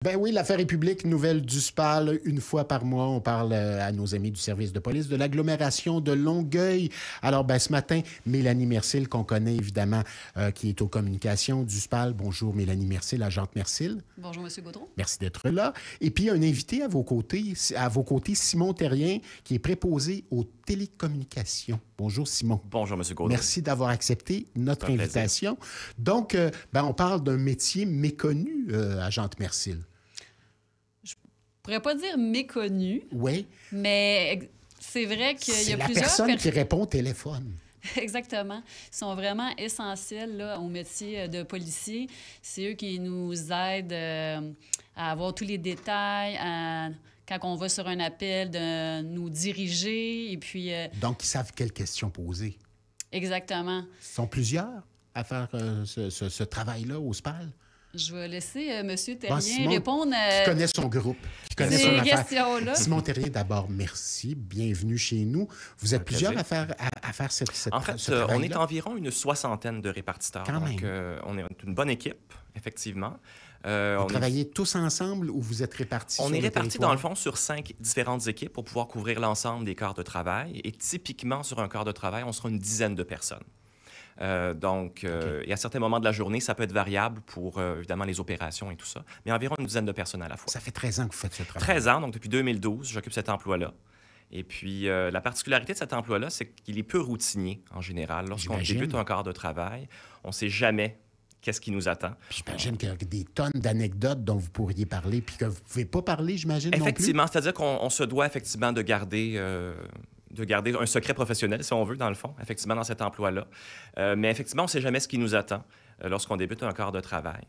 Ben oui, l'affaire est publique, nouvelle du SPAL. Une fois par mois, on parle à nos amis du service de police de l'agglomération de Longueuil. Alors, ben, ce matin, Mélanie Mercil, qu'on connaît évidemment, qui est aux communications du SPAL. Bonjour, Mélanie Mercil, agente Mercil. Bonjour, M. Gaudreau. Merci d'être là. Et puis, un invité à vos côtés, Simon Terrien, qui est préposé aux télécommunications. Bonjour, Simon. Bonjour, M. Gaudreau. Merci d'avoir accepté notre invitation. Donc, ben, on parle d'un métier méconnu, agente Mercil. Je pourrais pas dire méconnu. Oui. Mais c'est vrai qu'il y a plusieurs... C'est la personne qui répond au téléphone. Exactement. Ils sont vraiment essentiels là, au métier de policier. C'est eux qui nous aident à avoir tous les détails, quand on va sur un appel, de nous diriger. Et puis, Donc, ils savent quelles questions poser. Exactement. Ils sont plusieurs à faire ce travail-là au SPAL. Je vais laisser M. Terrien répondre qui connaît son groupe, qui connaît ces son questions-là. Simon Terrien, d'abord, merci. Bienvenue chez nous. Vous êtes plusieurs à faire cette En fait, ce travail-là. on est environ une soixantaine de répartiteurs. Quand donc, même. on est une bonne équipe, effectivement. Vous travaillez tous ensemble ou vous êtes répartis On sur est le répartis, territoire? dans le fond, sur 5 différentes équipes pour pouvoir couvrir l'ensemble des quarts de travail. Et typiquement, sur un quart de travail, on sera une dizaine de personnes. Et à certains moments de la journée, ça peut être variable pour, évidemment, les opérations et tout ça, mais environ une dizaine de personnes à la fois. Ça fait 13 ans que vous faites ce travail. 13 ans, donc depuis 2012, j'occupe cet emploi-là. Et puis, la particularité de cet emploi-là, c'est qu'il est peu routinier, en général. Lorsqu'on débute un quart de travail, on ne sait jamais qu'est-ce qui nous attend. J'imagine qu'il y a des tonnes d'anecdotes dont vous pourriez parler, puis que vous ne pouvez pas parler, j'imagine, non plus? Effectivement, c'est-à-dire qu'on se doit effectivement de garder un secret professionnel, si on veut, dans le fond, effectivement, dans cet emploi-là. Mais effectivement, on ne sait jamais ce qui nous attend lorsqu'on débute un quart de travail.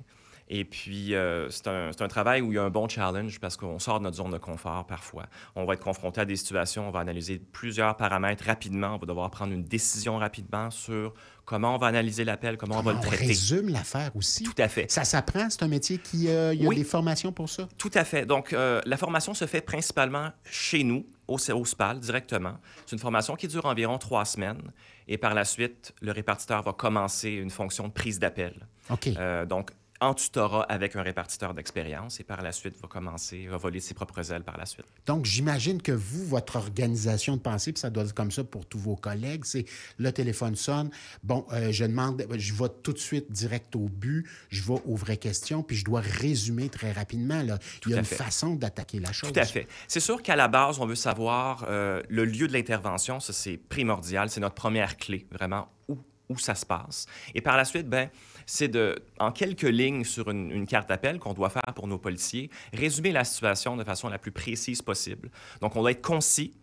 Et puis, c'est un travail où il y a un bon challenge parce qu'on sort de notre zone de confort parfois. On va être confronté à des situations, on va analyser plusieurs paramètres rapidement, on va devoir prendre une décision rapidement sur comment on va analyser l'appel, comment on va le traiter. On résume l'affaire aussi. Tout à fait. Ça s'apprend, c'est un métier qui il y a des formations pour ça? Tout à fait. Donc, la formation se fait principalement chez nous, au SPAL, directement. C'est une formation qui dure environ 3 semaines. Et par la suite, le répartiteur va commencer une fonction de prise d'appel. OK. Donc, en tutorat avec un répartiteur d'expérience et par la suite va voler ses propres ailes par la suite. Donc, j'imagine que vous, votre organisation de pensée, puis ça doit être comme ça pour tous vos collègues, c'est le téléphone sonne, bon, je vais tout de suite direct au but, je vais aux vraies questions, puis je dois résumer très rapidement. Là. Il y a une façon d'attaquer la chose. Tout à fait. C'est sûr qu'à la base, on veut savoir le lieu de l'intervention, ça c'est primordial, c'est notre première clé, vraiment, où ça se passe. Et par la suite, c'est en quelques lignes sur une carte d'appel qu'on doit faire pour nos policiers, résumer la situation de façon la plus précise possible. Donc, on doit être concis.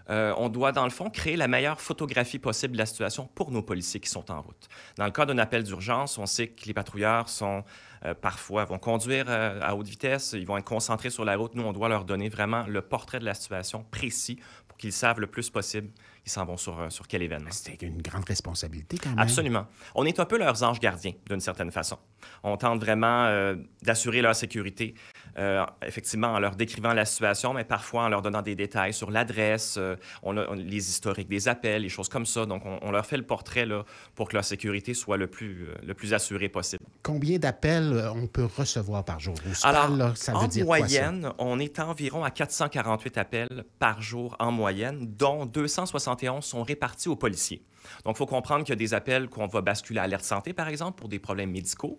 On doit, dans le fond, créer la meilleure photographie possible de la situation pour nos policiers qui sont en route. Dans le cas d'un appel d'urgence, on sait que les patrouilleurs parfois vont conduire à haute vitesse, ils vont être concentrés sur la route. Nous, on doit leur donner vraiment le portrait de la situation précis pour qu'ils savent le plus possible ils s'en vont sur quel événement. C'est une grande responsabilité quand même. Absolument. On est un peu leurs anges gardiens, d'une certaine façon. On tente vraiment d'assurer leur sécurité, effectivement, en leur décrivant la situation, mais parfois en leur donnant des détails sur l'adresse, les historiques des appels, les choses comme ça. Donc, on leur fait le portrait là, pour que leur sécurité soit le plus assurée possible. Combien d'appels on peut recevoir par jour? Alors, là, ça veut dire moyenne, quoi, ça? on est environ à 448 appels par jour en moyenne, dont 271 sont répartis aux policiers. Donc, il faut comprendre qu'il y a des appels qu'on va basculer à alerte santé, par exemple, pour des problèmes médicaux,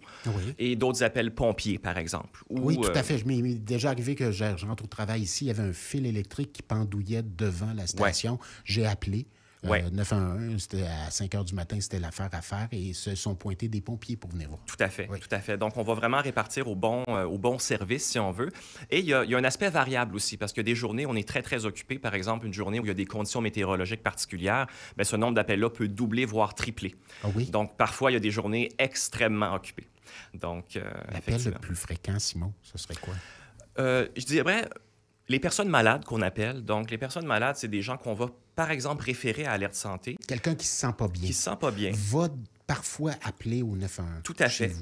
et d'autres appels pompiers, par exemple. Oui, tout à fait. Je m'est déjà arrivé que je rentre au travail ici, il y avait un fil électrique qui pendouillait devant la station. J'ai appelé. 911, c'était à 5 heures du matin, c'était l'affaire à faire et se sont pointés des pompiers pour venir voir. Tout à fait, tout à fait. Donc, on va vraiment répartir au bon service, si on veut. Et il y a un aspect variable aussi, parce que des journées, on est très, très occupé. Par exemple, une journée où il y a des conditions météorologiques particulières, bien, ce nombre d'appels-là peut doubler, voire tripler. Ah oui? Donc, parfois, il y a des journées extrêmement occupées. Donc, l'appel le plus fréquent, Simon, ce serait quoi? Je dirais les personnes malades qu'on appelle. Donc, les personnes malades, c'est des gens qu'on va, par exemple, référer à Alerte Santé. Quelqu'un qui se sent pas bien. Qui se sent pas bien. Va parfois appeler au 911. Tout à fait.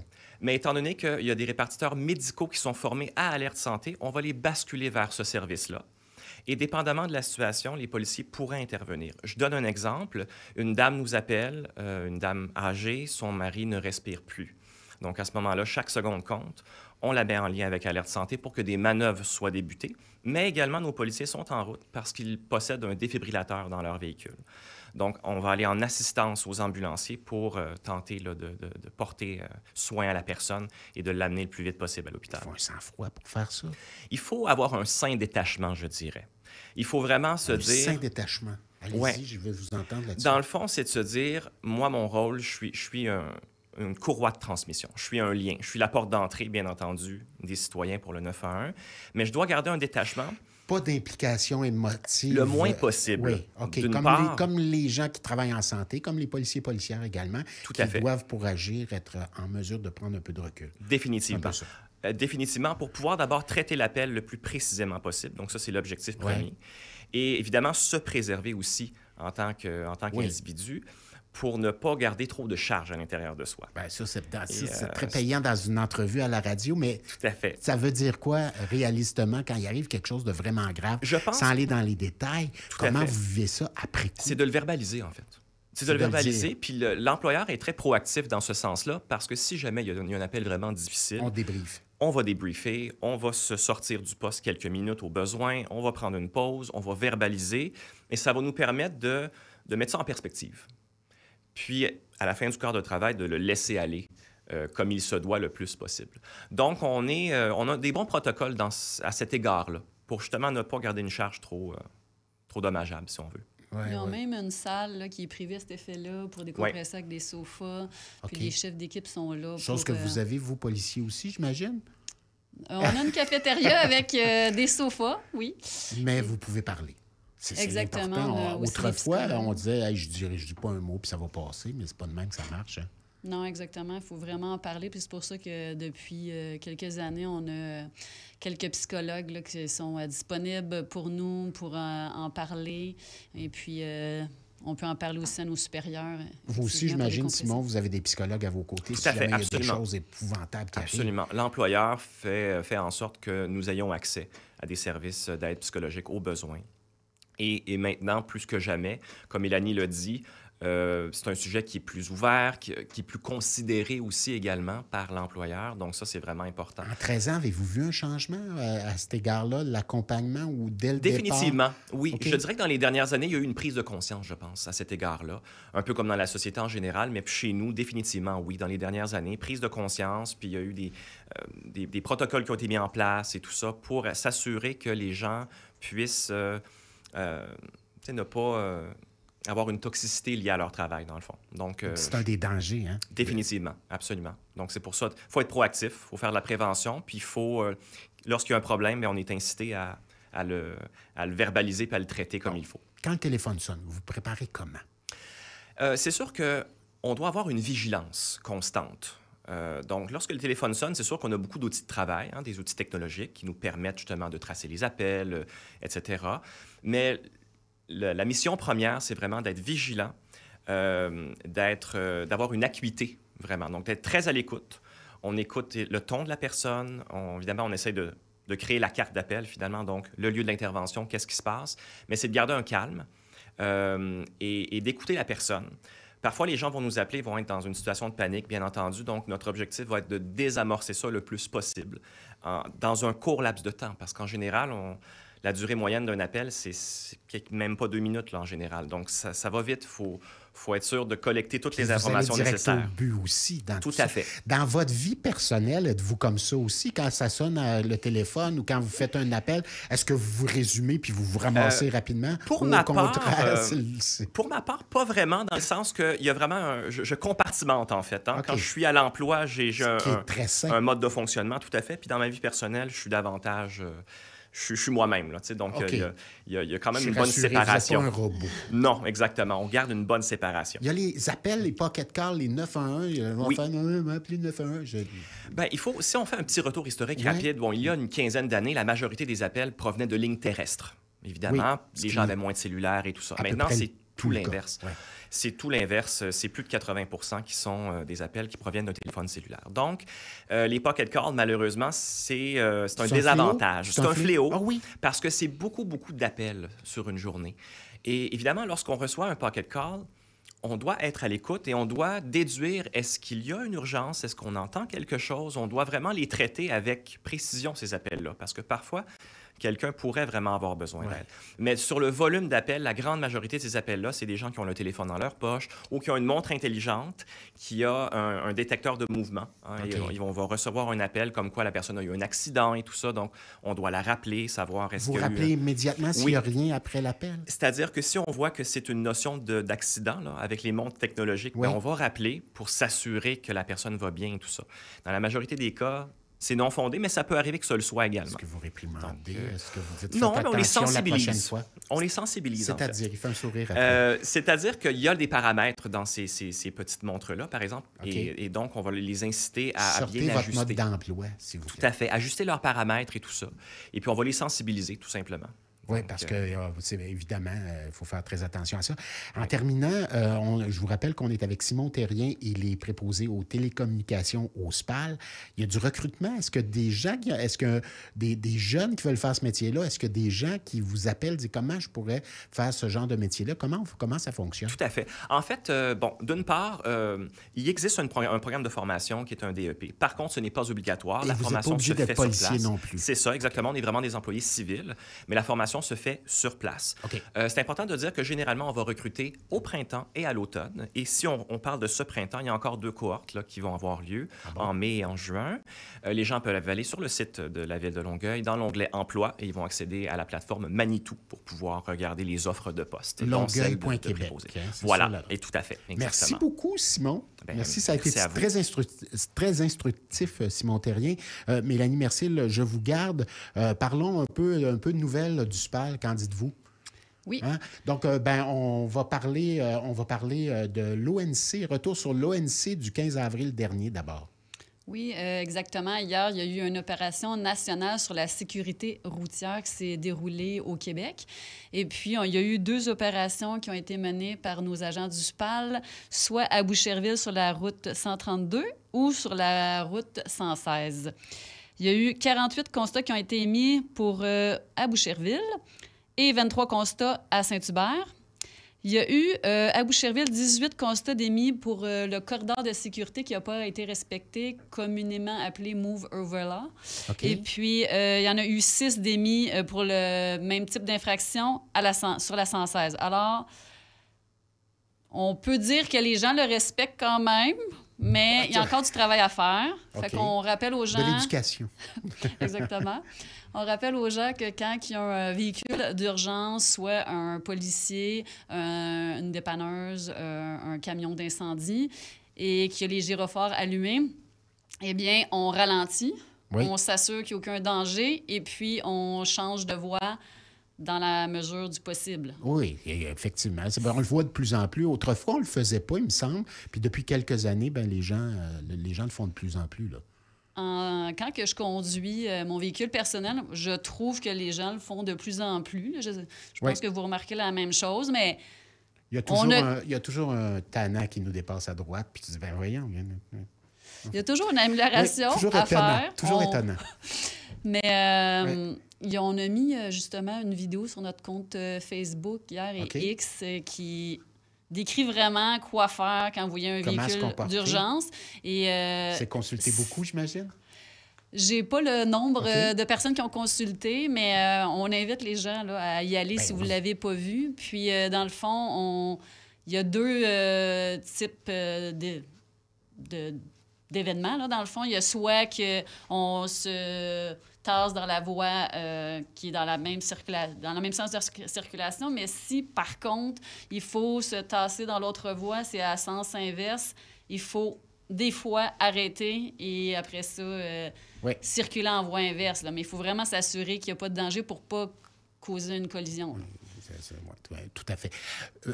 Mais étant donné qu'il y a des répartiteurs médicaux qui sont formés à Alerte Santé, on va les basculer vers ce service-là. Et dépendamment de la situation, les policiers pourraient intervenir. Je donne un exemple. Une dame nous appelle, une dame âgée, son mari ne respire plus. Donc, à ce moment-là, chaque seconde compte. On la met en lien avec Alerte Santé pour que des manœuvres soient débutées. Mais également, nos policiers sont en route parce qu'ils possèdent un défibrillateur dans leur véhicule. Donc, on va aller en assistance aux ambulanciers pour tenter là, de porter soin à la personne et de l'amener le plus vite possible à l'hôpital. Il faut un sang-froid pour faire ça. Il faut avoir un sain détachement, je dirais. Il faut vraiment se dire... Un sain détachement. Allez-y, Ouais. je vais vous entendre là-dessus. Dans le fond, c'est de se dire, moi, mon rôle, je suis une courroie de transmission. Je suis un lien. Je suis la porte d'entrée, bien entendu, des citoyens pour le 911, mais je dois garder un détachement. Pas d'implication émotive. Le moins possible. Oui, OK. D'une part- Comme les gens qui travaillent en santé, comme les policiers et policières également, Tout qui à fait. doivent, pour agir, être en mesure de prendre un peu de recul. Définitivement. Un peu ça. Définitivement, pour pouvoir d'abord traiter l'appel le plus précisément possible. Donc, ça, c'est l'objectif Ouais. premier. Et évidemment, se préserver aussi en tant Oui. qu'individu pour ne pas garder trop de charge à l'intérieur de soi. Bien, ça, c'est Et, très payant dans une entrevue à la radio, mais Tout à fait. ça veut dire quoi, réalistement, quand il arrive quelque chose de vraiment grave, Je pense- sans aller dans les détails, Tout à comment fait. vous vivez ça après coup? C'est de le verbaliser, en fait. C'est de C'est le de le verbaliser. dire. Puis l'employeur est très proactif dans ce sens-là parce que si jamais il y a un appel vraiment difficile, On débriefe. on va débriefer, on va se sortir du poste quelques minutes au besoin, on va prendre une pause, on va verbaliser et ça va nous permettre de mettre ça en perspective. Puis, à la fin du quart de travail, de le laisser aller comme il se doit le plus possible. Donc, on a des bons protocoles à cet égard-là pour justement ne pas garder une charge trop dommageable, si on veut. Ouais, Ils ont ouais. même une salle là, qui est privée à cet effet-là pour décompresser avec des sofas. OK. Puis les chefs d'équipe sont là. Chose pour, que vous avez, vous, policiers aussi, j'imagine? On a une cafétéria avec des sofas, oui. Mais vous pouvez parler. C'est Exactement, important. on a aussi les Autrefois, psychologues. on disait hey, je dis pas un mot puis ça va passer, mais c'est pas de même que ça marche. Hein. Non, exactement. Il faut vraiment en parler. Puis c'est pour ça que depuis quelques années, on a quelques psychologues là, qui sont disponibles pour nous, pour en parler. Et puis, on peut en parler aussi à nos supérieurs. Vous aussi, effectivement, pour j'imagine, décompresser. Simon, vous avez des psychologues à vos côtés. Tout Si à fait, jamais il y a des absolument. choses épouvantables qui arrivent. Absolument. L'employeur fait en sorte que nous ayons accès à des services d'aide psychologique au besoin. Et maintenant, plus que jamais, comme Mélanie l'a dit, c'est un sujet qui est plus ouvert, qui est plus considéré aussi également par l'employeur. Donc ça, c'est vraiment important. En 13 ans, avez-vous vu un changement à cet égard-là, l'accompagnement ou dès le départ? Définitivement, oui. OK. Je dirais que dans les dernières années, il y a eu une prise de conscience, je pense, à cet égard-là. Un peu comme dans la société en général, mais chez nous, définitivement, oui. Dans les dernières années, prise de conscience, puis il y a eu des protocoles qui ont été mis en place et tout ça pour s'assurer que les gens puissent ne pas avoir une toxicité liée à leur travail, dans le fond. Donc, C'est un des dangers, hein? définitivement, absolument. Donc, c'est pour ça qu'il faut être proactif, il faut faire de la prévention, puis il faut, lorsqu'il y a un problème, bien, on est incité à le verbaliser puis à le traiter comme il faut. Quand le téléphone sonne, vous vous préparez comment? C'est sûr qu'on doit avoir une vigilance constante. Donc, lorsque le téléphone sonne, c'est sûr qu'on a beaucoup d'outils de travail, hein, des outils technologiques qui nous permettent justement de tracer les appels, etc. Mais la mission première, c'est vraiment d'être vigilant, d'avoir une acuité, vraiment. Donc, d'être très à l'écoute. On écoute le ton de la personne. Évidemment, on essaie de créer la carte d'appel, finalement, donc le lieu de l'intervention, qu'est-ce qui se passe. Mais c'est de garder un calme et d'écouter la personne. Parfois, les gens vont nous appeler, vont être dans une situation de panique, bien entendu. Donc, notre objectif va être de désamorcer ça le plus possible dans un court laps de temps. Parce qu'en général, la durée moyenne d'un appel, c'est même pas 2 minutes, là, en général. Donc, ça va vite. Il faut être sûr de collecter toutes les Vous informations allez direct nécessaires. au but aussi. Dans Tout ça. à fait. Dans votre vie personnelle, êtes-vous comme ça aussi quand ça sonne le téléphone ou quand vous faites un appel? Est-ce que vous vous résumez puis vous vous ramassez rapidement? pour Ou ma au contraire, part, c'est- Pour ma part, pas vraiment, dans le sens qu'il y a vraiment je compartimente, en fait. Hein. OK. Quand je suis à l'emploi, j'ai ce qui est très sain. un mode de fonctionnement, tout à fait. Puis dans ma vie personnelle, je suis davantage... je suis moi-même, là, tu sais. Donc, OK. il y a quand même Je suis une bonne rassuré, séparation. Vous êtes pas un robot. Non, exactement. On garde une bonne séparation. Il y a les appels, les pocket calls, les 911. On va Oui. faire, non, m'appeler 911. Ben, si on fait un petit retour historique Ouais. rapide, bon, il y a une quinzaine d'années, la majorité des appels provenaient de lignes terrestres. Évidemment, Oui, les gens avaient moins de cellulaires et tout ça. à peu Maintenant, près c'est tout le cas. l'inverse. Ouais. C'est tout l'inverse. C'est plus de 80 qui sont des appels qui proviennent d'un téléphone cellulaire. Donc, les pocket calls, malheureusement, c'est un désavantage. C'est un fléau Ah oui? parce que c'est beaucoup d'appels sur une journée. Et évidemment, lorsqu'on reçoit un pocket call, on doit être à l'écoute et on doit déduire, est-ce qu'il y a une urgence, est-ce qu'on entend quelque chose? On doit vraiment les traiter avec précision, ces appels-là, parce que parfois, quelqu'un pourrait vraiment avoir besoin d'aide. Mais sur le volume d'appels, la grande majorité de ces appels-là, c'est des gens qui ont le téléphone dans leur poche ou qui ont une montre intelligente qui a un détecteur de mouvement. Hein, et ils vont recevoir un appel comme quoi la personne a eu un accident et tout ça. Donc, on doit la rappeler, savoir est-ce que... Vous rappelez immédiatement s'il n'y a rien après l'appel? C'est-à-dire que si on voit que c'est une notion d'accident là, avec les montres technologiques, bien, on va rappeler pour s'assurer que la personne va bien et tout ça. Dans la majorité des cas, c'est non fondé, mais ça peut arriver que ça le soit également. Est-ce que vous réprimandez? Donc, est-ce que vous dites non, faites mais on les attention la prochaine sensibilise. fois? On les sensibilise, C'est-à-dire, en fait. il fait un sourire après. C'est-à-dire qu'il y a des paramètres dans ces petites montres-là, par exemple, Okay. et donc on va les inciter à Sortez bien votre ajuster. mode d'emploi, s'il vous plaît. Tout à fait. Ajuster leurs paramètres et tout ça. Et puis, on va les sensibiliser, tout simplement. Oui, parce que, évidemment, il faut faire très attention à ça. En terminant, je vous rappelle qu'on est avec Simon Terrien, il est préposé aux télécommunications au SPAL. Il y a du recrutement. Est-ce que des jeunes qui veulent faire ce métier-là, est-ce que des gens qui vous appellent disent comment je pourrais faire ce genre de métier-là? Comment ça fonctionne? Tout à fait. En fait, d'une part, il existe un programme de formation qui est un DEP. Par contre, ce n'est pas obligatoire. Et La vous n'êtes pas formation obligé se fait d'être sur policier place. non plus. C'est ça, exactement. On est vraiment des employés civils, mais la formation se fait sur place. OK. C'est important de dire que généralement, on va recruter au printemps et à l'automne. Et si on parle de ce printemps, il y a encore 2 cohortes là, qui vont avoir lieu en mai et en juin. Les gens peuvent aller sur le site de la Ville de Longueuil, dans l'onglet Emploi, et ils vont accéder à la plateforme Manitou pour pouvoir regarder les offres de poste. Longueuil.Québec. Voilà, et tout à fait. Exactement. Merci beaucoup, Simon. Merci, ça a été merci très instructif, Simon Terrien. Mélanie Mercil, je vous garde. Parlons un peu de nouvelles du SPAL. Qu'en dites-vous? Oui. Hein? Donc, on va parler de l'ONC, retour sur l'ONC du 15 avril dernier d'abord. Oui, exactement. Hier, il y a eu une opération nationale sur la sécurité routière qui s'est déroulée au Québec. Et puis, il y a eu 2 opérations qui ont été menées par nos agents du SPAL, soit à Boucherville sur la route 132 ou sur la route 116. Il y a eu 48 constats qui ont été émis à Boucherville et 23 constats à Saint-Hubert. Il y a eu, à Boucherville, 18 constats d'émis pour le corridor de sécurité qui n'a pas été respecté, communément appelé Move Over Law. Okay. Et puis, il y en a eu 6 d'émis pour le même type d'infraction sur la 116. Alors, on peut dire que les gens le respectent quand même, mais il y a encore du travail à faire. Fait qu'on rappelle aux gens... De l'éducation. Exactement. On rappelle aux gens que quand ils ont un véhicule d'urgence, soit un policier, une dépanneuse, un camion d'incendie, et qu'il y a les gyrophares allumés, eh bien, on ralentit, on s'assure qu'il n'y a aucun danger, et puis on change de voie dans la mesure du possible. Oui, effectivement. On le voit de plus en plus. Autrefois, on ne le faisait pas, il me semble. Puis depuis quelques années, les gens le font de plus en plus, là. Quand que je conduis mon véhicule personnel, je trouve que les gens le font de plus en plus. Je pense que vous remarquez la même chose, mais... Il y a toujours un tannant qui nous dépasse à droite, puis tu dis, voyons. Il y a toujours une amélioration à faire. Toujours étonnant. Mais on a mis justement une vidéo sur notre compte Facebook hier et X qui... décrit vraiment quoi faire quand vous voyez un véhicule d'urgence. C'est consulté beaucoup, j'imagine? J'ai pas le nombre de personnes qui ont consulté, mais on invite les gens là, à y aller si vous ne l'avez pas vu. Puis, dans le fond, il y a 2 types d'événements. Là, dans le fond, il y a soit qu'on se tasse dans la voie qui est dans le même sens de circulation, mais si, par contre, il faut se tasser dans l'autre voie, c'est à sens inverse, il faut des fois arrêter et après ça, circuler en voie inverse. Là. Mais il faut vraiment s'assurer qu'il n'y a pas de danger pour ne pas causer une collision. Tout à fait.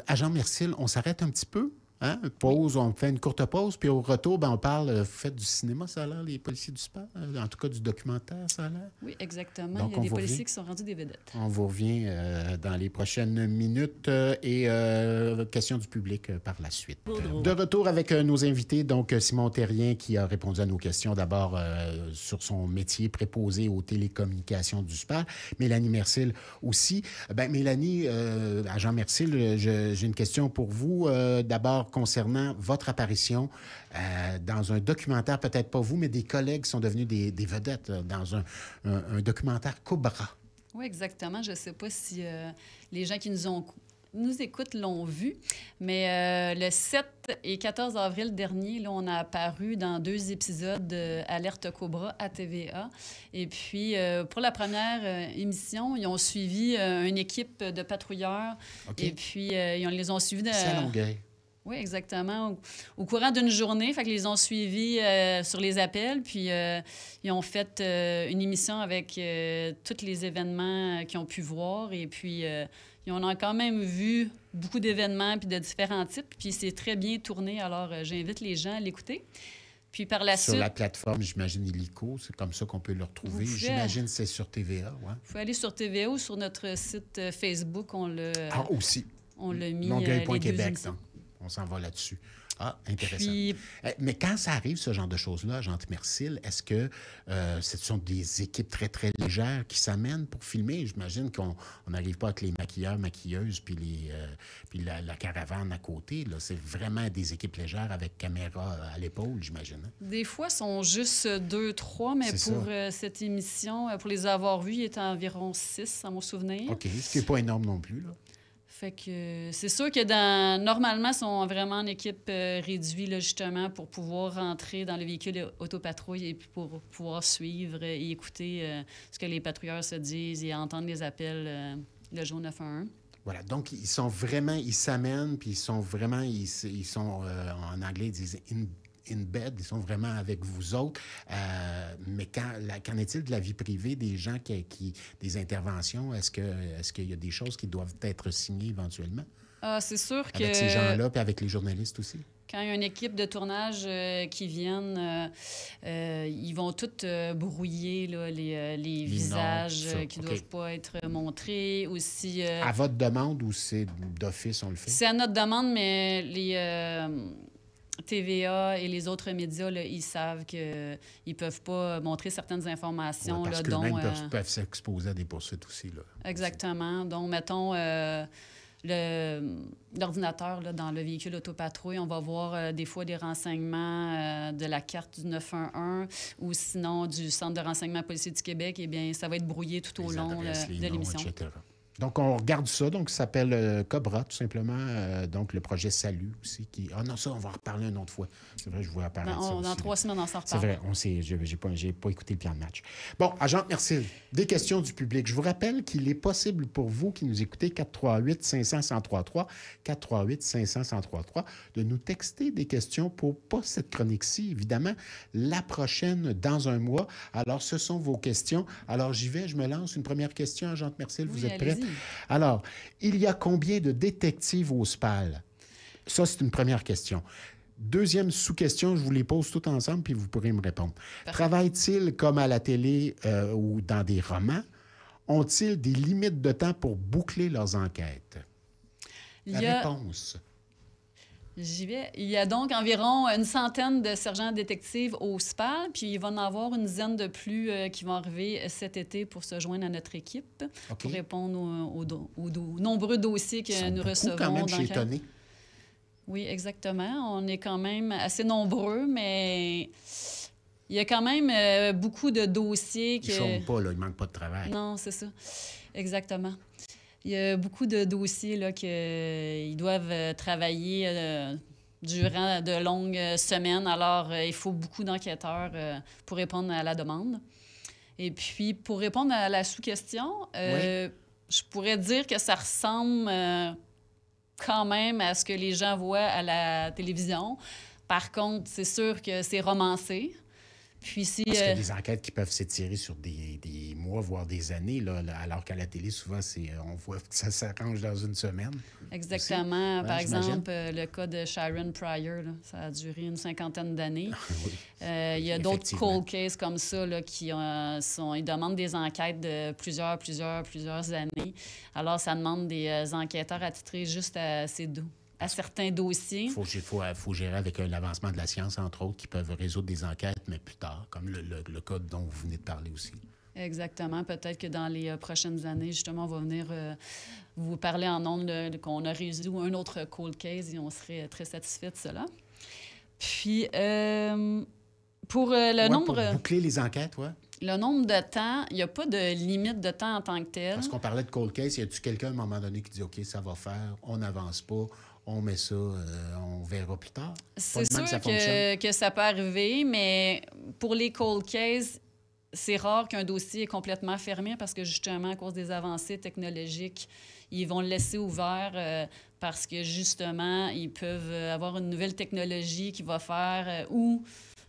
Agent Mercil, on s'arrête un petit peu? Hein? Pause, on fait une courte pause, puis au retour, ben, on parle, vous faites du cinéma, ça a l'air, les policiers du SPAL? En tout cas, du documentaire, ça a l'air? Oui, exactement. Donc, il y a on des vous policiers revient. qui sont rendus des vedettes. On vous revient dans les prochaines minutes et questions du public par la suite. De retour avec nos invités, donc Simon Terrien qui a répondu à nos questions d'abord sur son métier préposé aux télécommunications du SPAL. Mélanie Mercil aussi. Ben, Mélanie, agent Mercil, j'ai une question pour vous. D'abord, concernant votre apparition dans un documentaire, peut-être pas vous, mais des collègues sont devenus des vedettes dans un documentaire Cobra. Oui, exactement. Je ne sais pas si les gens qui nous écoutent l'ont vu, mais le 7 et 14 avril dernier, là, on a apparu dans 2 épisodes d'Alerte Cobra à TVA. Et puis, pour la première émission, ils ont suivi une équipe de patrouilleurs. OK. Et puis, ils les ont suivis C'est à Longueuil. Oui, exactement. Au courant d'une journée, fait qu'ils les ont suivis sur les appels, puis ils ont fait une émission avec tous les événements qu'ils ont pu voir, et puis ils ont quand même vu beaucoup d'événements puis de différents types, puis c'est très bien tourné, alors j'invite les gens à l'écouter. Puis par la Sur suite... la plateforme, j'imagine, Illico, c'est comme ça qu'on peut le retrouver. Vous pouvez- J'imagine que c'est sur TVA, ouais. Vous pouvez aller sur TVA ou sur notre site Facebook, on l'a Aussi. mis les deux Longueuil.Québec, émissions. donc. On s'en va là-dessus. Ah, intéressant. Puis, Mais quand ça arrive, ce genre de choses-là, Gentil Mercil, est-ce que ce sont des équipes très, très légères qui s'amènent pour filmer? J'imagine qu'on n'arrive pas avec les maquilleurs, maquilleuses, puis la caravane à côté. Là. C'est vraiment des équipes légères avec caméra à l'épaule, j'imagine. Hein? des fois, ils sont juste 2, 3, mais C'est pour ça. cette émission, pour les avoir vus, il était environ 6, à mon souvenir. OK, ce qui n'est pas énorme non plus. Là. Fait que c'est sûr que normalement, ils sont vraiment en équipe réduite, là, justement, pour pouvoir rentrer dans le véhicule autopatrouille et puis pour pouvoir suivre et écouter ce que les patrouilleurs se disent et entendre les appels le jour 911. Voilà, donc ils sont vraiment, ils s'amènent, puis ils sont vraiment, ils sont, en anglais, ils disent in bed, ils sont vraiment avec vous autres. Mais qu'en est-il de la vie privée des gens des interventions? Est-ce qu'il y a des choses qui doivent être signées éventuellement? Ah, c'est sûr que Avec ces gens-là, puis avec les journalistes aussi? quand il y a une équipe de tournage qui viennent, ils vont tous brouiller là, les visages ça, qui ne OK. doivent pas être montrés. Aussi, À votre demande ou c'est d'office, on le fait? c'est à notre demande, mais les TVA et les autres médias, là, ils savent qu'ils ne peuvent pas montrer certaines informations. Ouais, parce là, qu'eux-mêmes dont, peuvent s'exposer à des poursuites aussi. Là. exactement. Donc, mettons, l'ordinateur là, dans le véhicule autopatrouille, on va voir des fois des renseignements de la carte du 911 ou sinon du Centre de renseignement policier du Québec. Eh bien, ça va être brouillé tout au Les long adresses, les de noms, l'émission. etc. Donc, on regarde ça. Donc, ça s'appelle Cobra, tout simplement. Donc, le projet Salut aussi. Ah non, ça, on va en reparler une autre fois. C'est vrai, je vois apparaître ça Dans aussi, 3 semaines, on s'en C'est reparle. vrai, on sait. J'ai pas écouté le plan de match. Bon, agent Mercil, des questions du public. Je vous rappelle qu'il est possible pour vous qui nous écoutez 438-500-1033, 438-500-1033, de nous texter des questions pour pas cette chronique-ci, évidemment, la prochaine dans un mois. Alors, ce sont vos questions. Alors, j'y vais, je me lance. Une première question, agent Mercil, vous Oui, êtes prêt? allez-y. Alors, il y a combien de détectives au SPAL? Ça, c'est une première question. Deuxième sous-question, je vous les pose toutes ensemble, puis vous pourrez me répondre. Travaillent-ils comme à la télé ou dans des romans? Ont-ils des limites de temps pour boucler leurs enquêtes? La réponse. J'y vais. Il y a donc environ une centaine de sergents détectives au SPAL, puis il va en avoir une dizaine de plus qui vont arriver cet été pour se joindre à notre équipe, OK. pour répondre aux nombreux dossiers que Ils sont nous beaucoup recevons. quand même, je suis dans le cadre- étonné. Oui, exactement. On est quand même assez nombreux, mais il y a quand même beaucoup de dossiers Ils ne chôment pas, là, il ne manque pas de travail. Non, c'est ça. Exactement. Il y a beaucoup de dossiers là, qu'ils doivent travailler durant de longues semaines. Alors, il faut beaucoup d'enquêteurs pour répondre à la demande. Et puis, pour répondre à la sous-question, je pourrais dire que ça ressemble quand même à ce que les gens voient à la télévision. Par contre, c'est sûr que c'est romancé. Puis si... Parce qu'il y a des enquêtes qui peuvent s'étirer sur des mois, voire des années, alors qu'à la télé, souvent, on voit que ça s'arrange dans une semaine. Exactement. Ouais, Par j'imagine. exemple, le cas de Sharon Pryor, là, ça a duré une 50aine d'années. Oui. Il y a d'autres Effectivement. cold cases comme ça là, ils demandent des enquêtes de plusieurs années. Alors, ça demande des enquêteurs attitrés juste à certains dossiers. Il faut gérer avec l'avancement de la science, entre autres, qui peuvent résoudre des enquêtes, mais plus tard, comme le cas dont vous venez de parler aussi. Exactement. Peut-être que dans les prochaines années, justement, on va venir vous parler en ondes qu'on a résolu un autre cold case et on serait très satisfait de cela. Puis, pour le nombre... Pour boucler les enquêtes, oui. Le nombre de temps, il n'y a pas de limite de temps en tant que tel. Parce qu'on parlait de cold case, y a-tu quelqu'un à un moment donné qui dit OK, ça va faire, on n'avance pas, on met ça, on verra plus tard? C'est Pas de même sûr que ça fonctionne. que ça peut arriver, mais pour les cold cases, c'est rare qu'un dossier est complètement fermé parce que justement, à cause des avancées technologiques, ils vont le laisser ouvert parce que justement, ils peuvent avoir une nouvelle technologie qui va faire ou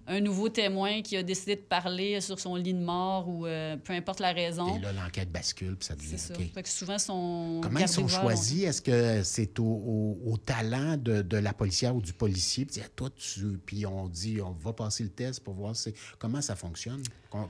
un nouveau témoin qui a décidé de parler sur son lit de mort ou peu importe la raison. Et là, l'enquête bascule, puis ça devient C'est ça. OK. Fait que souvent, sont Comment ils gardés sont ouverts choisis? Est-ce que c'est au talent de la policière ou du policier? Puis, puis on dit, on va passer le test pour voir comment ça fonctionne.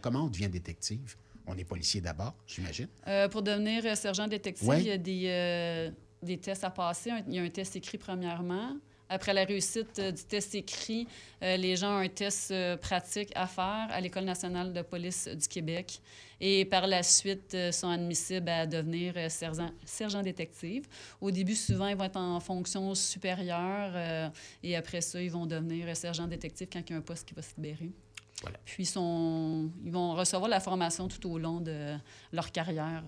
Comment on devient détective? On est policier d'abord, j'imagine. Pour devenir sergent détective, Ouais. il y a des tests à passer. Il y a un test écrit premièrement. Après la réussite du test écrit, les gens ont un test pratique à faire à l'École nationale de police du Québec. Et par la suite, sont admissibles à devenir sergent détective. Au début, souvent, ils vont être en fonction supérieure. Et après ça, ils vont devenir sergent détective quand il y a un poste qui va se libérer. Voilà. Puis, ils vont recevoir la formation tout au long de leur carrière.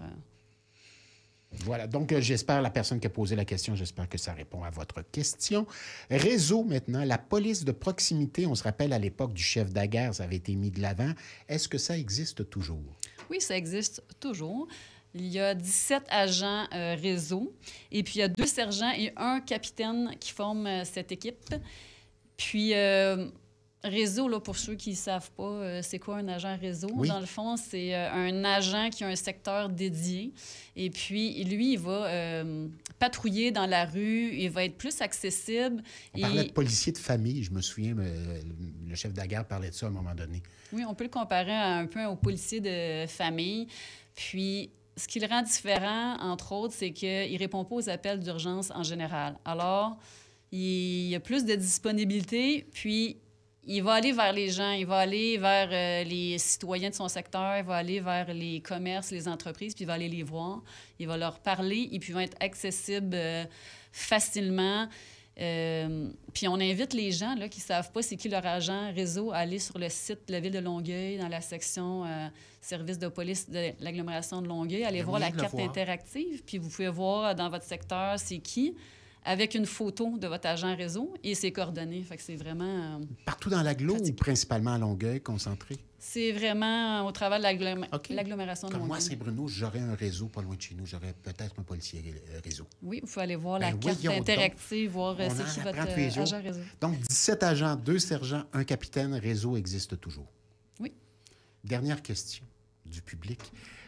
Voilà. Donc, j'espère, la personne qui a posé la question, j'espère que ça répond à votre question. Réseau, maintenant. La police de proximité, on se rappelle à l'époque du chef de guerre, ça avait été mis de l'avant. Est-ce que ça existe toujours? Oui, ça existe toujours. Il y a 17 agents réseau et puis il y a 2 sergents et 1 capitaine qui forment cette équipe. Puis, réseau, là, pour ceux qui ne savent pas, c'est quoi un agent réseau? Oui. Dans le fond, c'est un agent qui a un secteur dédié. Et puis, lui, il va patrouiller dans la rue, il va être plus accessible. On parlait de policier de famille, je me souviens, le chef de la guerre parlait de ça à un moment donné. Oui, on peut le comparer un peu aux policiers de famille. Puis, ce qui le rend différent, entre autres, c'est qu'il ne répond pas aux appels d'urgence en général. Alors, il y a plus de disponibilité, puis il va aller vers les gens, il va aller vers les citoyens de son secteur, il va aller vers les commerces, les entreprises, puis il va aller les voir. Il va leur parler et puis ils vont être accessibles facilement. Puis on invite les gens là, qui ne savent pas c'est qui leur agent réseau à aller sur le site de la Ville de Longueuil, dans la section service de police de l'agglomération de Longueuil, aller voir la carte interactive, puis vous pouvez voir dans votre secteur c'est qui, avec une photo de votre agent réseau et ses coordonnées. Fait que c'est vraiment... Partout dans l'agglo ou principalement à Longueuil, concentré? C'est vraiment au travers de l'agglomération de Comme Longueuil. moi, à Saint-Bruno, j'aurais un réseau pas loin de chez nous. J'aurais peut-être un policier réseau. Oui, il faut aller voir la Ben carte voyons interactive, voir On c'est en qui apprend votre tous les jours. agent réseau. Donc, 17 agents, 2 sergents, 1 capitaine, réseau existe toujours. Oui. Dernière question du public.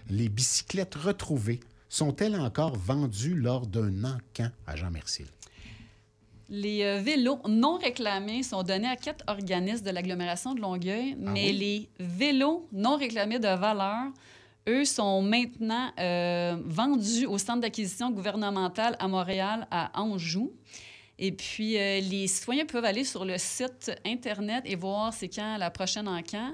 Les bicyclettes retrouvées sont-elles encore vendues lors d'un encan à Jean-Mercier? Les vélos non réclamés sont donnés à 4 organismes de l'agglomération de Longueuil, mais oui? les vélos non réclamés de valeur, eux, sont maintenant vendus au centre d'acquisition gouvernementale à Montréal, à Anjou. Et puis, les citoyens peuvent aller sur le site Internet et voir c'est quand la prochaine encan.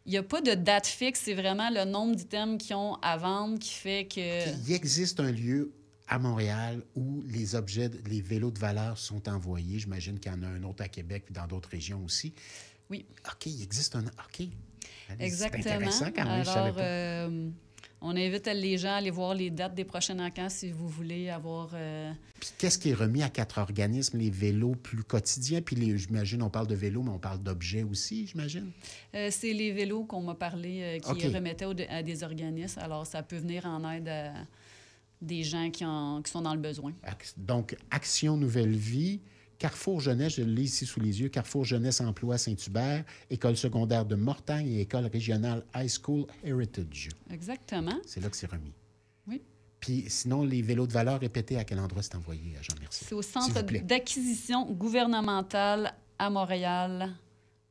Il n'y a pas de date fixe, c'est vraiment le nombre d'items qu'ils ont à vendre qui fait que... Il existe un lieu à Montréal où les vélos de valeur sont envoyés. J'imagine qu'il y en a un autre à Québec et dans d'autres régions aussi. Oui. OK, il existe un... OK. Exactement. C'est intéressant quand même, je savais Alors, pas. on invite les gens à aller voir les dates des prochains encans si vous voulez avoir... Puis qu'est-ce qui est remis à 4 organismes? Les vélos plus quotidiens, puis j'imagine, on parle de vélos, mais on parle d'objets aussi, j'imagine? c'est les vélos qu'on m'a parlé qui OK. remettaient à des organismes. Alors, ça peut venir en aide à des gens qui sont dans le besoin. Donc, Action Nouvelle Vie, Carrefour Jeunesse, je l'ai ici sous les yeux, Carrefour Jeunesse Emploi Saint-Hubert, École secondaire de Mortagne et École régionale High School Heritage. Exactement. C'est là que c'est remis. Oui. Puis sinon, les vélos de valeur répétés, à quel endroit c'est envoyé, Jean Mercier? C'est au S'il Centre vous plaît. d'acquisition gouvernementale à Montréal,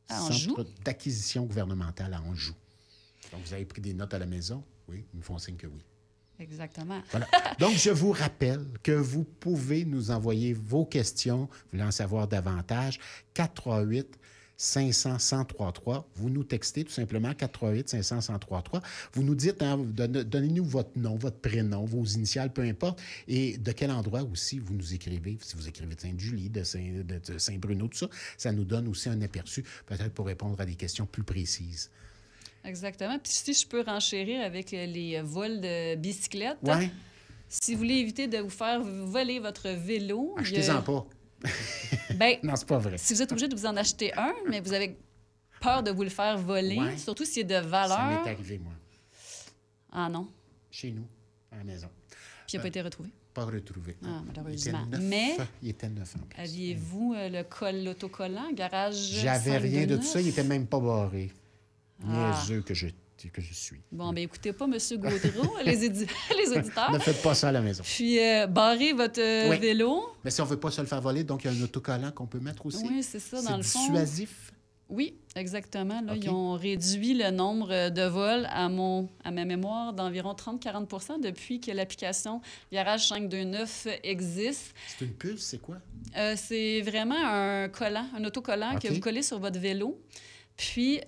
à Anjou. Centre d'acquisition gouvernementale à Anjou. Donc, vous avez pris des notes à la maison? Oui, ils me font signe que oui. Exactement. Voilà. Donc, je vous rappelle que vous pouvez nous envoyer vos questions. Vous voulez en savoir davantage. 438-500-1033. Vous nous textez tout simplement 438-500-1033. Vous nous dites, hein, donnez-nous votre nom, votre prénom, vos initiales, peu importe, et de quel endroit aussi vous nous écrivez. Si vous écrivez de Sainte-Julie, de Saint-Bruno, tout ça, ça nous donne aussi un aperçu, peut-être pour répondre à des questions plus précises. Exactement. Puis si je peux renchérir avec les vols de bicyclettes, Oui. si vous voulez éviter de vous faire voler votre vélo... Achetez-en pas. Ben, Non, c'est pas vrai. si vous êtes obligé de vous en acheter un, mais vous avez peur de vous le faire voler, Ouais. surtout s'il est de Ça valeur... m'est arrivé, moi, Ah non, chez nous, à la maison. puis il n'a pas été retrouvé. Pas retrouvé. Ah, Il était malheureusement. neuf. Mais Il était neuf en plus. aviez-vous l'autocollant, garage J'avais rien de tout ça. Il 529? n'était même pas barré. Ah. Niaiseux que je suis. Bon, bien, écoutez pas M. Gaudreau, les auditeurs. Ne faites pas ça à la maison. Puis, barrez votre Oui. vélo. Mais si on ne veut pas se le faire voler, donc il y a un autocollant qu'on peut mettre aussi. Oui, c'est ça, dans C'est le fond. dissuasif. Oui, exactement. Là, OK. ils ont réduit le nombre de vols à ma mémoire d'environ 30-40 depuis que l'application Garage 529 existe. C'est une puce, c'est quoi? C'est vraiment un collant, un autocollant OK. que vous collez sur votre vélo. Puis,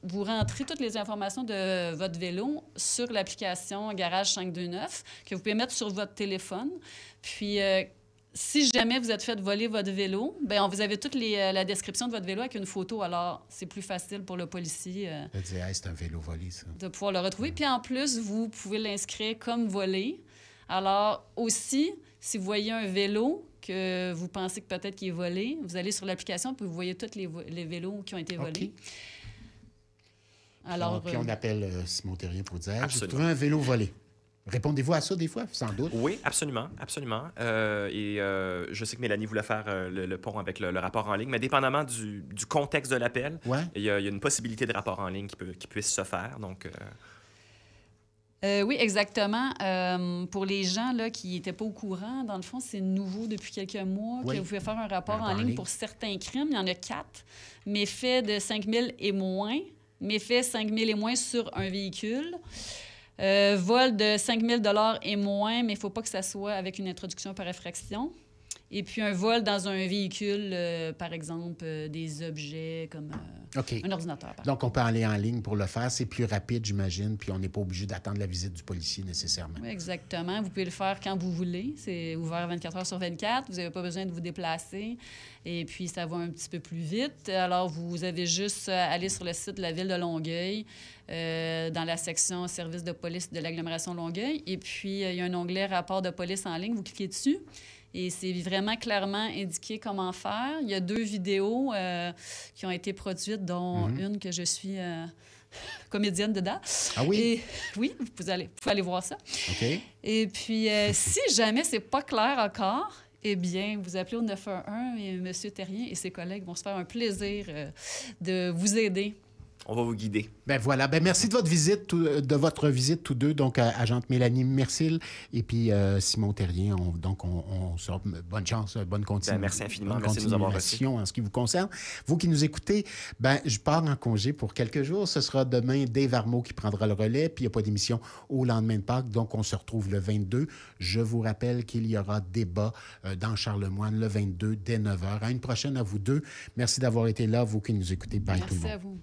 vous rentrez toutes les informations de votre vélo sur l'application Garage 529 que vous pouvez mettre sur votre téléphone. Puis, si jamais vous êtes fait voler votre vélo, bien, vous avez toute la description de votre vélo avec une photo. Alors, c'est plus facile pour le policier Je dis, hey, c'est un vélo volé, ça. de pouvoir le retrouver. Puis, en plus, vous pouvez l'inscrire comme volé. Alors, aussi, si vous voyez un vélo que vous pensez que peut-être qu'il est volé, vous allez sur l'application puis vous voyez tous les vélos qui ont été volés. OK. Alors, Puis on appelle Simon Terrien pour dire, hey, j'ai Absolument. trouvé un vélo volé. Répondez-vous à ça des fois, sans doute? Oui, absolument, absolument. Je sais que Mélanie voulait faire le pont avec le rapport en ligne, mais dépendamment du contexte de l'appel, Ouais. il y a une possibilité de rapport en ligne qui puisse se faire. Donc, oui, exactement. Pour les gens là, qui n'étaient pas au courant, dans le fond, c'est nouveau depuis quelques mois Oui. que vous pouvez faire un rapport Un en ligne pour certains crimes. Il y en a 4. Méfaits de 5 000 et moins. Méfaits 5 000 et moins sur un véhicule. Vol de 5 000 et moins, mais il ne faut pas que ça soit avec une introduction par effraction. Et puis un vol dans un véhicule, par exemple, des objets comme OK. un ordinateur. par Donc, on peut aller en ligne pour le faire. C'est plus rapide, j'imagine, puis on n'est pas obligé d'attendre la visite du policier nécessairement. Oui, exactement. Vous pouvez le faire quand vous voulez. C'est ouvert 24 heures sur 24. Vous n'avez pas besoin de vous déplacer. Et puis, ça va un petit peu plus vite. Alors, vous avez juste à aller sur le site de la Ville de Longueuil, dans la section services de police de l'agglomération Longueuil. Et puis, il y a un onglet rapport de police en ligne. Vous cliquez dessus. Et c'est vraiment clairement indiqué comment faire. Il y a 2 vidéos qui ont été produites, dont une que je suis comédienne dedans. Ah oui? Et, oui, vous pouvez aller voir ça. OK. Et puis, si jamais c'est pas clair encore, eh bien, vous appelez au 911 et M. Terrien et ses collègues vont se faire un plaisir de vous aider. on va vous guider. Ben voilà. Ben merci de votre visite, tous deux. Donc, agente Mélanie Mercil et puis Simon Terrien. On sort bonne chance, bonne continuation. Ben, merci infiniment. Merci de nous avoir reçus. En ce qui vous concerne. Vous qui nous écoutez, ben je pars en congé pour quelques jours. Ce sera demain Dave Armeau qui prendra le relais. Puis il n'y a pas d'émission au lendemain de Pâques. Donc, on se retrouve le 22. Je vous rappelle qu'il y aura débat dans Charlemagne le 22 dès 9h. À une prochaine à vous deux. Merci d'avoir été là, vous qui nous écoutez. Bye tout le monde. Merci à vous.